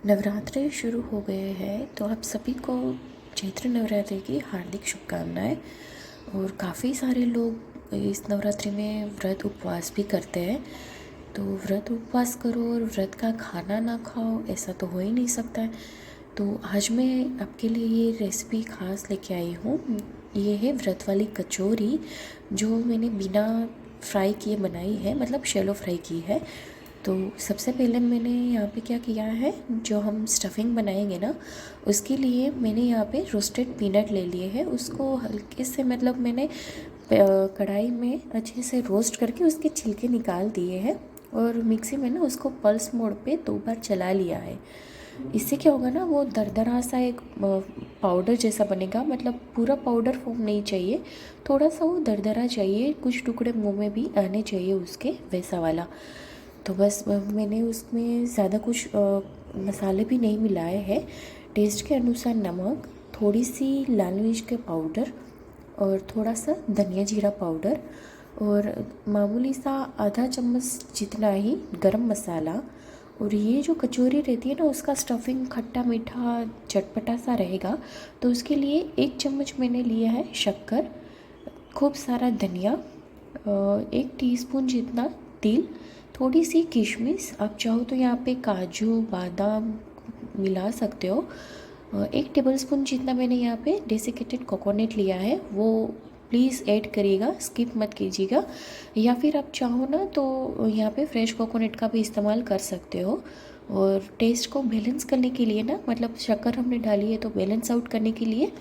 नवरात्रि शुरू हो गए हैं तो आप सभी को चैत्र नवरात्रि की हार्दिक शुभकामनाएं। और काफ़ी सारे लोग इस नवरात्रि में व्रत उपवास भी करते हैं। तो व्रत उपवास करो और व्रत का खाना ना खाओ, ऐसा तो हो ही नहीं सकता है। तो आज मैं आपके लिए ये रेसिपी खास लेके आई हूँ। ये है व्रत वाली कचौरी, जो मैंने बिना फ्राई किए बनाई है, मतलब शैलो फ्राई की है। तो सबसे पहले मैंने यहाँ पे क्या किया है, जो हम स्टफिंग बनाएंगे ना, उसके लिए मैंने यहाँ पे रोस्टेड पीनट ले लिए हैं। उसको हल्के से मतलब मैंने कढ़ाई में अच्छे से रोस्ट करके उसके छिलके निकाल दिए हैं और मिक्सी में ना उसको पल्स मोड पे 2 बार चला लिया है। इससे क्या होगा ना, वो दरदरा सा एक पाउडर जैसा बनेगा। मतलब पूरा पाउडर फॉर्म नहीं चाहिए, थोड़ा सा वो दरदरा चाहिए, कुछ टुकड़े मुंह में भी आने चाहिए उसके, वैसा वाला। तो बस मैंने उसमें ज़्यादा कुछ मसाले भी नहीं मिलाए हैं। टेस्ट के अनुसार नमक, थोड़ी सी लाल मिर्च के पाउडर और थोड़ा सा धनिया जीरा पाउडर और मामूली सा आधा चम्मच जितना ही गरम मसाला। और ये जो कचौरी रहती है ना, उसका स्टफिंग खट्टा मीठा चटपटा सा रहेगा, तो उसके लिए 1 चम्मच मैंने लिया है शक्कर, खूब सारा धनिया, 1 टीस्पून जितना तिल, थोड़ी सी किशमिश, आप चाहो तो यहाँ पे काजू बादाम मिला सकते हो। 1 टेबलस्पून जितना मैंने यहाँ पे डेसिकेटेड कोकोनट लिया है, वो प्लीज़ ऐड करिएगा, स्किप मत कीजिएगा। या फिर आप चाहो ना तो यहाँ पे फ्रेश कोकोनट का भी इस्तेमाल कर सकते हो। और टेस्ट को बैलेंस करने के लिए ना, मतलब शक्कर हमने डाली है तो बैलेंस आउट करने के लिए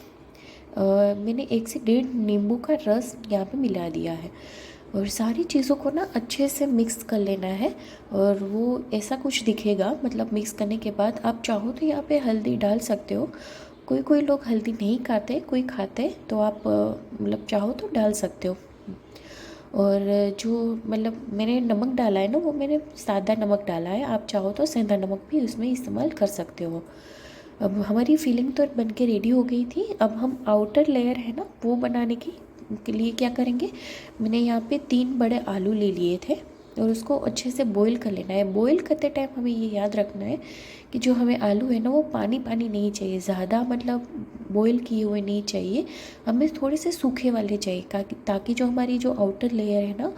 मैंने 1 से 1.5 नींबू का रस यहाँ पे मिला दिया है। और सारी चीज़ों को ना अच्छे से मिक्स कर लेना है। और वो ऐसा कुछ दिखेगा, मतलब मिक्स करने के बाद आप चाहो तो यहाँ पे हल्दी डाल सकते हो। कोई कोई लोग हल्दी नहीं खाते, कोई खाते, तो आप मतलब चाहो तो डाल सकते हो। और जो मतलब मैंने नमक डाला है ना, वो मैंने सादा नमक डाला है, आप चाहो तो सेंधा नमक भी उसमें इस्तेमाल कर सकते हो। अब हमारी फिलिंग तो बन के रेडी हो गई थी। अब हम आउटर लेयर है ना, वो बनाने की के लिए क्या करेंगे, मैंने यहाँ पे 3 बड़े आलू ले लिए थे और उसको अच्छे से बॉईल कर लेना है। बॉईल करते टाइम हमें ये याद रखना है कि जो हमें आलू है ना, वो पानी पानी नहीं चाहिए, ज़्यादा मतलब बॉईल किए हुए नहीं चाहिए, हमें थोड़े से सूखे वाले चाहिए, ताकि जो हमारी जो आउटर लेयर है ना,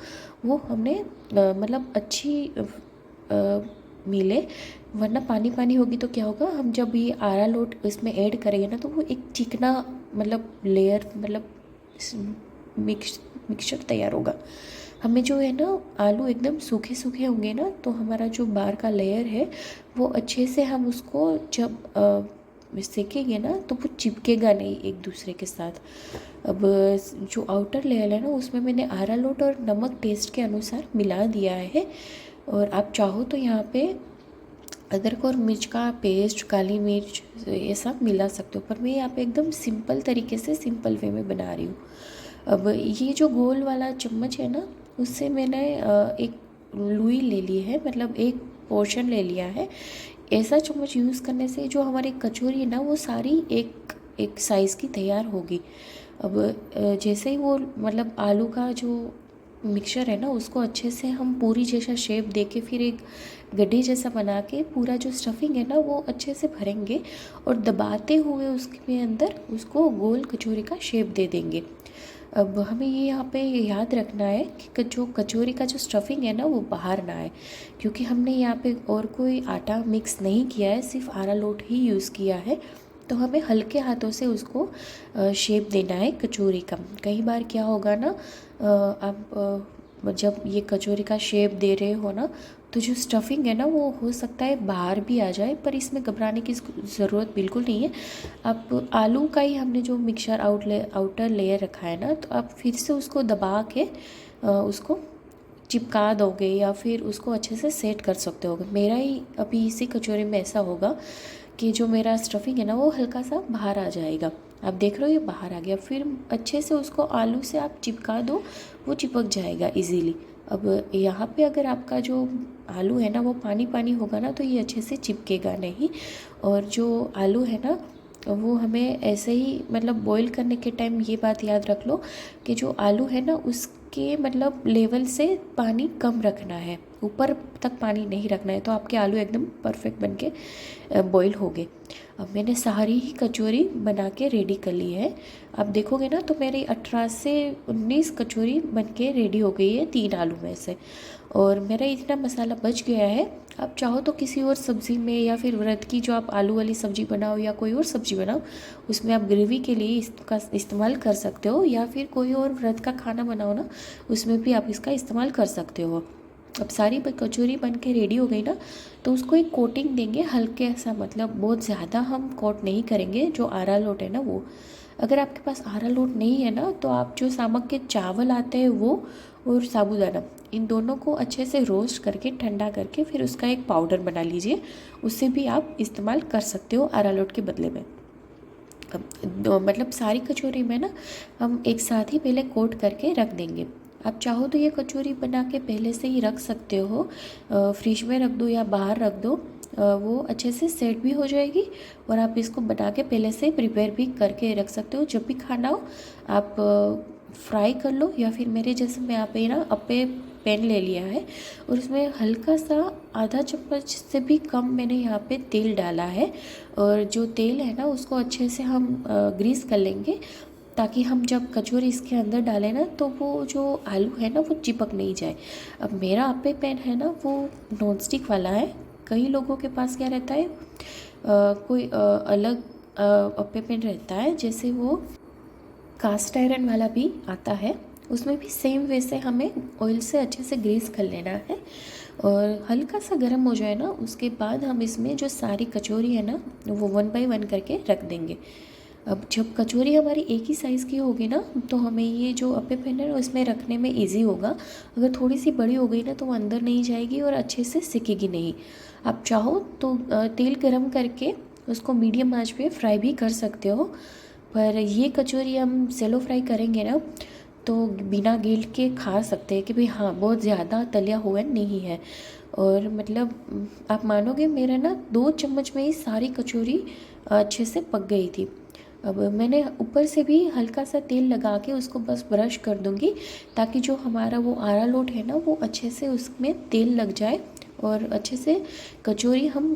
वो हमने मतलब अच्छी मिले। वरना पानी पानी होगी तो क्या होगा, हम जब ये आरा लोट इसमें ऐड करेंगे ना, तो वो एक चिकना मतलब लेयर, मतलब मिक्सचर तैयार होगा। हमें जो है ना, आलू एकदम सूखे सूखे होंगे ना, तो हमारा जो बाहर का लेयर है वो अच्छे से हम उसको जब सेकेंगे ना, तो वो चिपकेगा नहीं एक दूसरे के साथ। अब जो आउटर लेयर है ना, उसमें मैंने अरारोट और नमक टेस्ट के अनुसार मिला दिया है। और आप चाहो तो यहाँ पे अदरक और मिर्च का पेस्ट, काली मिर्च, ये सब मिला सकते हो, पर मैं यहाँ पे एकदम सिंपल तरीके से, सिंपल वे में बना रही हूँ। अब ये जो गोल वाला चम्मच है ना, उससे मैंने एक लुई ले ली है, मतलब एक पोर्शन ले लिया है। ऐसा चम्मच यूज़ करने से जो हमारी कचौरी है ना, वो सारी एक एक साइज़ की तैयार होगी। अब जैसे ही वो मतलब आलू का जो मिक्सचर है ना, उसको अच्छे से हम पूरी जैसा शेप दे के, फिर एक गड्ढे जैसा बना के पूरा जो स्टफिंग है ना, वो अच्छे से भरेंगे और दबाते हुए उसके अंदर उसको गोल कचौरी का शेप दे देंगे। अब हमें ये यहाँ पे याद रखना है कि जो कचौरी का जो स्टफिंग है ना, वो बाहर ना आए, क्योंकि हमने यहाँ पे और कोई आटा मिक्स नहीं किया है, सिर्फ अरारोट ही यूज़ किया है। तो हमें हल्के हाथों से उसको शेप देना है कचौरी का। कई बार क्या होगा ना, आप जब ये कचौरी का शेप दे रहे हो ना, तो जो स्टफिंग है ना, वो हो सकता है बाहर भी आ जाए, पर इसमें घबराने की ज़रूरत बिल्कुल नहीं है। आप आलू का ही हमने जो मिक्सचर आउटर लेयर रखा है ना, तो आप फिर से उसको दबा के उसको चिपका दोगे या फिर उसको अच्छे से सेट कर सकते हो। मेरा ही अभी इसी कचौरी में ऐसा होगा कि जो मेरा स्टफिंग है ना, वो हल्का सा बाहर आ जाएगा। आप देख रहे हो, ये बाहर आ गया। फिर अच्छे से उसको आलू से आप चिपका दो, वो चिपक जाएगा इजीली। अब यहाँ पे अगर आपका जो आलू है ना, वो पानी पानी होगा ना, तो ये अच्छे से चिपकेगा नहीं। और जो आलू है ना, वो हमें ऐसे ही मतलब बॉईल करने के टाइम ये बात याद रख लो कि जो आलू है ना, के मतलब लेवल से पानी कम रखना है, ऊपर तक पानी नहीं रखना है, तो आपके आलू एकदम परफेक्ट बन के बॉईल हो गए। अब मैंने सारी ही कचौरी बना के रेडी कर ली है। अब देखोगे ना तो मेरी 18 से 19 कचौरी बन के रेडी हो गई है 3 आलू में से, और मेरा इतना मसाला बच गया है। आप चाहो तो किसी और सब्ज़ी में या फिर व्रत की जो आप आलू वाली सब्ज़ी बनाओ या कोई और सब्ज़ी बनाओ, उसमें आप ग्रेवी के लिए इसका इस्तेमाल कर सकते हो, या फिर कोई और व्रत का खाना बनाओ ना, उसमें भी आप इसका इस्तेमाल कर सकते हो। अब सारी कचौरी बन के रेडी हो गई ना, तो उसको एक कोटिंग देंगे हल्के सा, मतलब बहुत ज़्यादा हम कोट नहीं करेंगे। जो आरा लोट है ना वो, अगर आपके पास आरा लोट नहीं है ना, तो आप जो सामक के चावल आते हैं वो और साबूदाना, इन दोनों को अच्छे से रोस्ट करके ठंडा करके फिर उसका एक पाउडर बना लीजिए, उससे भी आप इस्तेमाल कर सकते हो आरा लोट के बदले में। मतलब सारी कचौरी में ना हम एक साथ ही पहले कोट करके रख देंगे। आप चाहो तो ये कचौरी बना के पहले से ही रख सकते हो, फ्रिज में रख दो या बाहर रख दो, वो अच्छे से सेट भी हो जाएगी, और आप इसको बना के पहले से प्रिपेयर भी करके रख सकते हो। जब भी खाना हो आप फ्राई कर लो, या फिर मेरे जैसे मैं यहाँ पे ना अपे पैन ले लिया है, और उसमें हल्का सा आधा चम्मच से भी कम मैंने यहाँ पे तेल डाला है, और जो तेल है ना उसको अच्छे से हम ग्रीस कर लेंगे, ताकि हम जब कचौरी इसके अंदर डालें ना तो वो जो आलू है ना वो चिपक नहीं जाए। अब मेरा अपे पैन है ना वो नॉन स्टिक वाला है, कई लोगों के पास क्या रहता है कोई अलग अपे पैन रहता है, जैसे वो कास्ट आयरन वाला भी आता है, उसमें भी सेम वे से हमें ऑयल से अच्छे से ग्रीस कर लेना है, और हल्का सा गर्म हो जाए ना उसके बाद हम इसमें जो सारी कचौरी है ना वो 1 बाय 1 करके रख देंगे। अब जब कचौरी हमारी एक ही साइज़ की होगी ना, तो हमें ये जो अपे पैन है उसमें रखने में इजी होगा। अगर थोड़ी सी बड़ी हो गई ना तो वो अंदर नहीं जाएगी और अच्छे से सिकेगी नहीं। आप चाहो तो तेल गरम करके उसको मीडियम आंच पे फ्राई भी कर सकते हो, पर ये कचौरी हम सेलो फ्राई करेंगे ना तो बिना गिल के खा सकते हैं कि भाई हाँ बहुत ज़्यादा तलिया हुआ नहीं है। और मतलब आप मानोगे मेरा ना 2 चम्मच में ही सारी कचौरी अच्छे से पक गई थी। अब मैंने ऊपर से भी हल्का सा तेल लगा के उसको बस ब्रश कर दूँगी, ताकि जो हमारा वो आरा लोट है ना वो अच्छे से उसमें तेल लग जाए, और अच्छे से कचौरी हम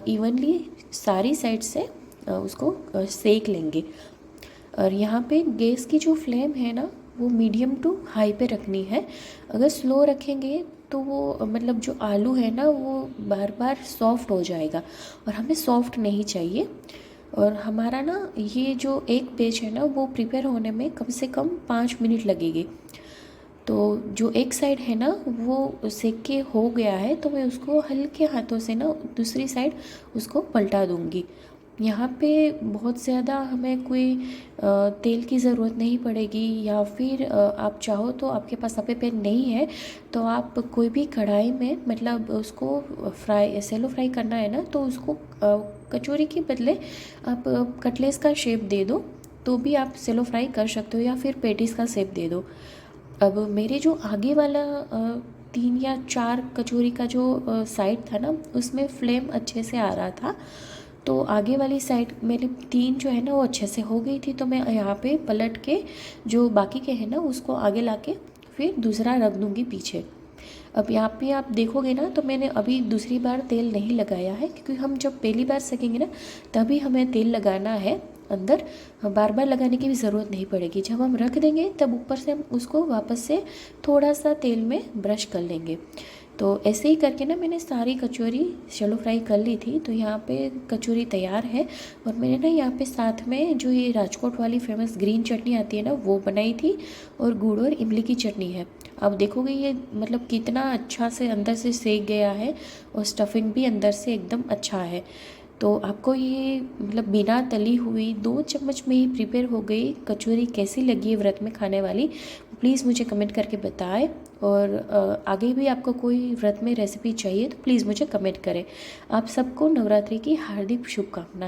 इवनली सारी साइड से उसको सेक लेंगे। और यहाँ पे गैस की जो फ्लेम है ना वो मीडियम टू हाई पे रखनी है। अगर स्लो रखेंगे तो वो मतलब जो आलू है ना वो बार बार सॉफ्ट हो जाएगा, और हमें सॉफ्ट नहीं चाहिए। और हमारा ना ये जो एक बैच है ना वो प्रिपेयर होने में कम से कम 5 मिनट लगेगी। तो जो एक साइड है ना वो सेक के हो गया है, तो मैं उसको हल्के हाथों से ना दूसरी साइड उसको पलटा दूँगी। यहाँ पे बहुत ज़्यादा हमें कोई तेल की ज़रूरत नहीं पड़ेगी, या फिर आप चाहो तो आपके पास अपे पैन नहीं है तो आप कोई भी कढ़ाई में मतलब उसको फ्राई सेलो फ्राई करना है ना, तो उसको कचौरी के बदले आप कटलेस का शेप दे दो तो भी आप सेलो फ्राई कर सकते हो, या फिर पेटिस का शेप दे दो। अब मेरे जो आगे वाला 3 या 4 कचौरी का जो साइड था ना उसमें फ्लेम अच्छे से आ रहा था, तो आगे वाली साइड मेरे 3 जो है ना वो अच्छे से हो गई थी, तो मैं यहाँ पे पलट के जो बाकी के हैं ना उसको आगे लाके फिर दूसरा रख दूँगी पीछे। अब यहाँ पे आप देखोगे ना तो मैंने अभी दूसरी बार तेल नहीं लगाया है, क्योंकि हम जब पहली बार सेकेंगे ना तभी हमें तेल लगाना है अंदर, बार बार लगाने की भी ज़रूरत नहीं पड़ेगी। जब हम रख देंगे तब ऊपर से हम उसको वापस से थोड़ा सा तेल में ब्रश कर लेंगे। तो ऐसे ही करके ना मैंने सारी कचौरी शैलो फ्राई कर ली थी, तो यहाँ पे कचौरी तैयार है। और मैंने ना यहाँ पे साथ में जो ये राजकोट वाली फेमस ग्रीन चटनी आती है ना वो बनाई थी, और गुड़ और इमली की चटनी है। अब देखोगे ये मतलब कितना अच्छा से अंदर से सेक गया है, और स्टफिंग भी अंदर से एकदम अच्छा है। तो आपको ये मतलब बिना तली हुई 2 चम्मच में ही प्रिपेयर हो गई कचौरी कैसी लगी है व्रत में खाने वाली, प्लीज़ मुझे कमेंट करके बताएं। और आगे भी आपको कोई व्रत में रेसिपी चाहिए तो प्लीज़ मुझे कमेंट करें। आप सबको नवरात्रि की हार्दिक शुभकामनाएं।